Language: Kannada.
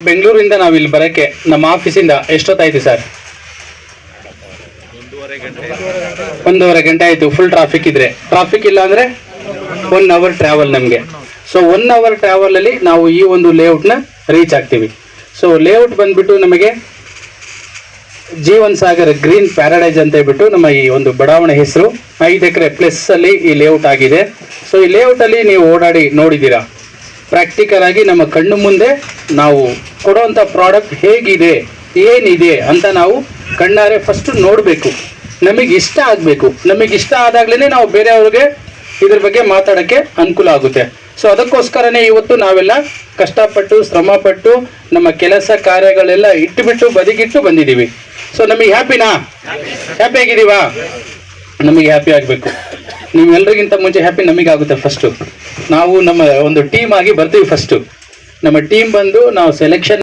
ಬೆಂಗಳೂರಿಂದ ನಾವು ಇಲ್ಲಿ ಬರೋಕ್ಕೆ ನಮ್ಮ ಆಫೀಸಿಂದ ಎಷ್ಟೊತ್ತಾಯ್ತು ಸರ್? 1.5 ಗಂಟೆ ಆಯಿತು. ಫುಲ್ ಟ್ರಾಫಿಕ್ ಇದ್ರೆ, ಟ್ರಾಫಿಕ್ ಇಲ್ಲ ಅಂದರೆ 1 ಅವರ್ ಟ್ರಾವೆಲ್ ನಮಗೆ. ಸೊ 1 ಅವರ್ ಟ್ರಾವೆಲಲ್ಲಿ ನಾವು ಈ ಒಂದು ಲೇಔಟ್ನ ರೀಚ್ ಆಗ್ತೀವಿ. ಸೊ ಲೇಔಟ್ ಬಂದ್ಬಿಟ್ಟು ನಮಗೆ ಜೀವನ್ ಸಾಗರ್ ಗ್ರೀನ್ ಪ್ಯಾರಡೈಸ್ ಅಂತ ಹೇಳ್ಬಿಟ್ಟು ನಮ್ಮ ಈ ಒಂದು ಬಡಾವಣೆ ಹೆಸರು. 5 ಎಕರೆ ಪ್ಲಸ್ ಅಲ್ಲಿ ಈ ಲೇಔಟ್ ಆಗಿದೆ. ಸೊ ಈ ಲೇಔಟ್ ಅಲ್ಲಿ ನೀವು ಓಡಾಡಿ ನೋಡಿದ್ದೀರಾ, ಪ್ರಾಕ್ಟಿಕಲ್ ಆಗಿ ನಮ್ಮ ಕಣ್ಣು ಮುಂದೆ ನಾವು ಕೊಡುವಂಥ ಪ್ರಾಡಕ್ಟ್ ಹೇಗಿದೆ, ಏನಿದೆ ಅಂತ ನಾವು ಕಣ್ಣಾರೆ ಫಸ್ಟ್ ನೋಡಬೇಕು. ನಮಗೆ ಇಷ್ಟ ಆಗಬೇಕು. ನಮಗೆ ಇಷ್ಟ ಆದಾಗ್ಲೇ ನಾವು ಬೇರೆಯವ್ರಿಗೆ ಇದ್ರ ಬಗ್ಗೆ ಮಾತಾಡೋಕ್ಕೆ ಅನುಕೂಲ ಆಗುತ್ತೆ. ಸೊ ಅದಕ್ಕೋಸ್ಕರನೇ ಇವತ್ತು ನಾವೆಲ್ಲ ಕಷ್ಟಪಟ್ಟು ಶ್ರಮಪಟ್ಟು ನಮ್ಮ ಕೆಲಸ ಕಾರ್ಯಗಳೆಲ್ಲ ಇಟ್ಟುಬಿಟ್ಟು ಬದಿಗಿಟ್ಟು ಬಂದಿದ್ದೀವಿ. ಸೊ ನಮಗೆ ಹ್ಯಾಪಿನಾ? ಹ್ಯಾಪಿ ಆಗಿದ್ದೀವಾ? ನಮಗೆ ಹ್ಯಾಪಿ ಆಗಬೇಕು. ನೀವೆಲ್ಲರಿಗಿಂತ ಮುಂಚೆ ಹ್ಯಾಪಿ ನಮಗಾಗುತ್ತೆ. ಫಸ್ಟು ನಾವು ನಮ್ಮ ಒಂದು ಟೀಮ್ ಆಗಿ ಬರ್ತೀವಿ. ಫಸ್ಟು ನಮ್ಮ ಟೀಮ್ ಬಂದು ನಾವು ಸೆಲೆಕ್ಷನ್